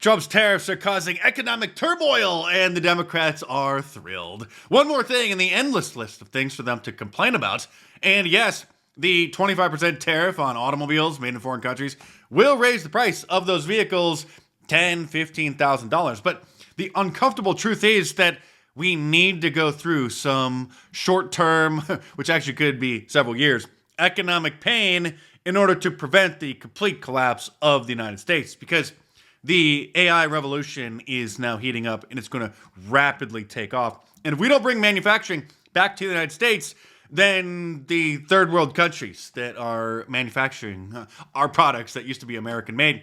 Trump's tariffs are causing economic turmoil, and the Democrats are thrilled. One more thing in the endless list of things for them to complain about. And yes, the 25% tariff on automobiles made in foreign countries will raise the price of those vehicles $10,000, $15,000. But the uncomfortable truth is that we need to go through some short-term, which actually could be several years, economic pain in order to prevent the complete collapse of the United States. Because the AI revolution is now heating up, and it's going to rapidly take off. And if we don't bring manufacturing back to the United States, then the third world countries that are manufacturing our products that used to be American-made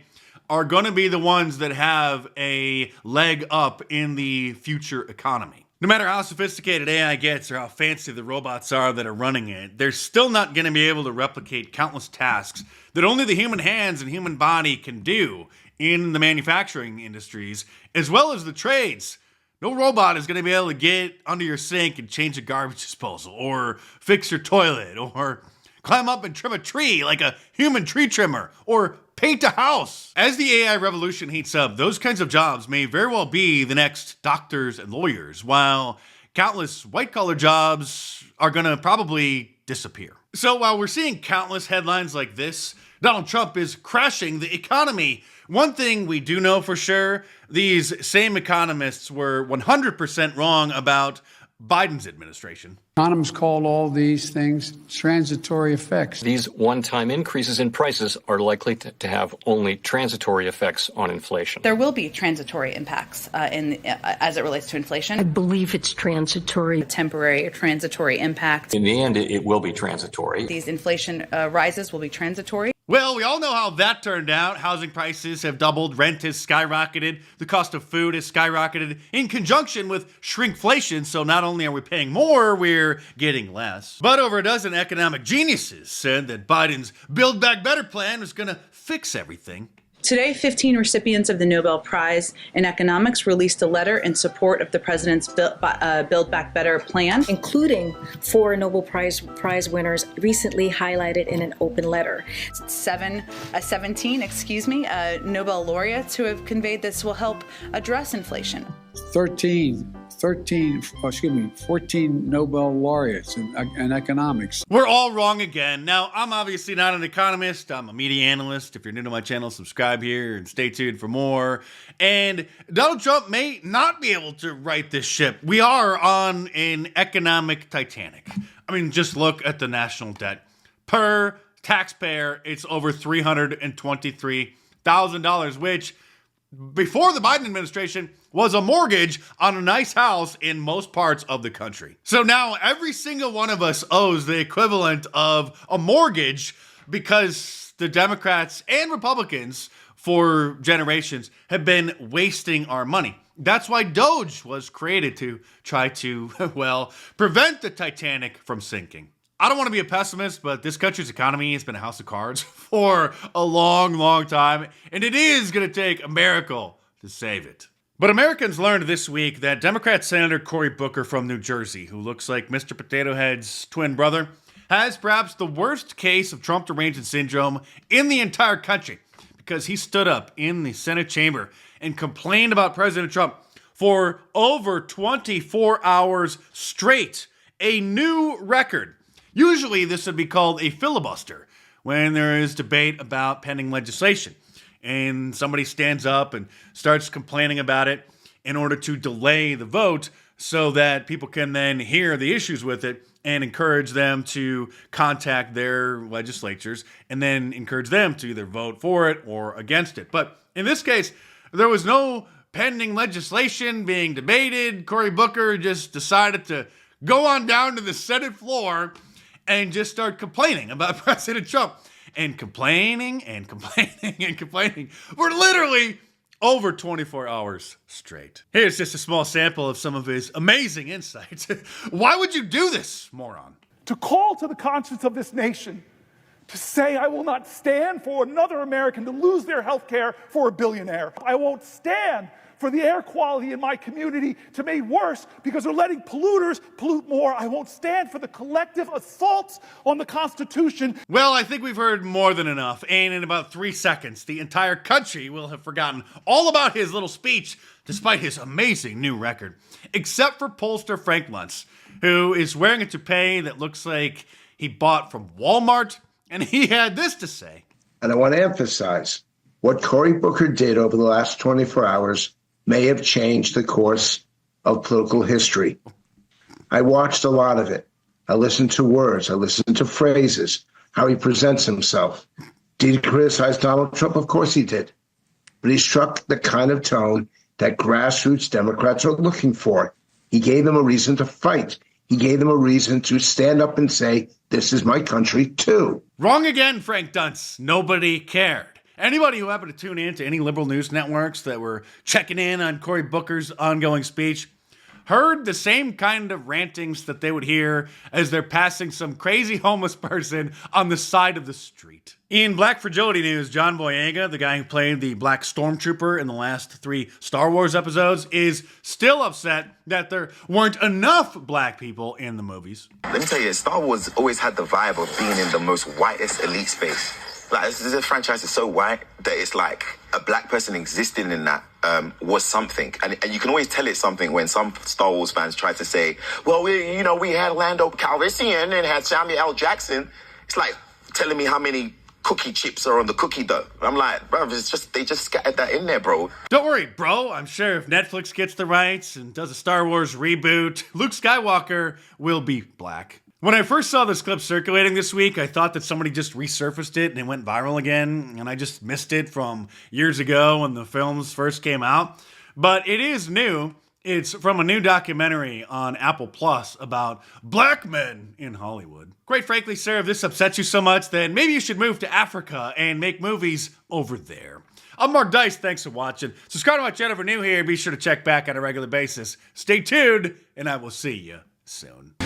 are going to be the ones that have a leg up in the future economy. No matter how sophisticated AI gets or how fancy the robots are that are running it, they're still not going to be able to replicate countless tasks that only the human hands and human body can do in the manufacturing industries, as well as the trades. No robot is going to be able to get under your sink and change a garbage disposal, or fix your toilet, or climb up and trim a tree like a human tree trimmer, or paint a house. As the AI revolution heats up, those kinds of jobs may very well be the next doctors and lawyers, while countless white-collar jobs are going to probably disappear. So while we're seeing countless headlines like this, Donald Trump is crashing the economy. One thing we do know for sure, these same economists were 100% wrong about Biden's administration. Economists call all these things transitory effects. These one-time increases in prices are likely to have only transitory effects on inflation. There will be transitory impacts as it relates to inflation. I believe it's transitory. A temporary or transitory impact. In the end, it will be transitory. These inflation rises will be transitory. Well, we all know how that turned out. Housing prices have doubled, rent has skyrocketed, the cost of food has skyrocketed in conjunction with shrinkflation, so not only are we paying more, we're getting less. But over a dozen economic geniuses said that Biden's Build Back Better plan was going to fix everything. Today, 15 recipients of the Nobel Prize in Economics released a letter in support of the president's Build Back Better plan, including 4 Nobel Prize winners recently highlighted in an open letter. 17 Nobel laureates who have conveyed this will help address inflation. 14 Nobel laureates in economics. We're all wrong again. Now, I'm obviously not an economist. I'm a media analyst. If you're new to my channel, subscribe here and stay tuned for more. And Donald Trump may not be able to right this ship. We are on an economic Titanic. I mean, just look at the national debt. Per taxpayer, it's over $323,000, which before the Biden administration was a mortgage on a nice house in most parts of the country. So now every single one of us owes the equivalent of a mortgage because the Democrats and Republicans for generations have been wasting our money. That's why Doge was created, to try to, well, prevent the Titanic from sinking. I don't want to be a pessimist, but this country's economy has been a house of cards for a long, long time, and it is going to take a miracle to save it. But Americans learned this week that Democrat Senator Cory Booker from New Jersey, who looks like Mr. Potato Head's twin brother, has perhaps the worst case of Trump derangement syndrome in the entire country, because he stood up in the Senate chamber and complained about President Trump for over 24 hours straight, a new record. Usually this would be called a filibuster, when there is debate about pending legislation and somebody stands up and starts complaining about it in order to delay the vote so that people can then hear the issues with it and encourage them to contact their legislatures and then encourage them to either vote for it or against it. But in this case, there was no pending legislation being debated. Cory Booker just decided to go on down to the Senate floor and just start complaining about President Trump. And complaining and complaining and complaining for literally over 24 hours straight. Here's just a small sample of some of his amazing insights. Why would you do this, moron? To call to the conscience of this nation to say I will not stand for another American to lose their health care for a billionaire. I won't stand for the air quality in my community to be made worse because they're letting polluters pollute more. I won't stand for the collective assaults on the Constitution. Well, I think we've heard more than enough, and in about 3 seconds, the entire country will have forgotten all about his little speech, despite his amazing new record. Except for pollster Frank Luntz, who is wearing a toupee that looks like he bought from Walmart, and he had this to say. And I want to emphasize, what Cory Booker did over the last 24 hours may have changed the course of political history. I watched a lot of it. I listened to words. I listened to phrases, how he presents himself. Did he criticize Donald Trump? Of course he did. But he struck the kind of tone that grassroots Democrats are looking for. He gave them a reason to fight. He gave them a reason to stand up and say, this is my country too. Wrong again, Frank Duntz. Nobody cared. Anybody who happened to tune in to any liberal news networks that were checking in on Cory Booker's ongoing speech heard the same kind of rantings that they would hear as they're passing some crazy homeless person on the side of the street. In Black Fragility News, John Boyega, the guy who played the Black Stormtrooper in the last 3 Star Wars episodes, is still upset that there weren't enough black people in the movies. Let me tell you, Star Wars always had the vibe of being in the most whitest elite space. Like, this franchise is so white that it's like a black person existing in that was something. And you can always tell it's something when some Star Wars fans try to say, well, we had Lando Calrissian and had Samuel L. Jackson. It's like telling me how many cookie chips are on the cookie dough. I'm like, bro, they just scattered that in there, bro. Don't worry, bro. I'm sure if Netflix gets the rights and does a Star Wars reboot, Luke Skywalker will be black. When I first saw this clip circulating this week, I thought that somebody just resurfaced it and it went viral again, and I just missed it from years ago when the films first came out. But it is new. It's from a new documentary on Apple Plus about black men in Hollywood. Quite frankly, sir, if this upsets you so much, then maybe you should move to Africa and make movies over there. I'm Mark Dice. Thanks for watching. Subscribe to my channel if you're new here. Be sure to check back on a regular basis. Stay tuned, and I will see you soon.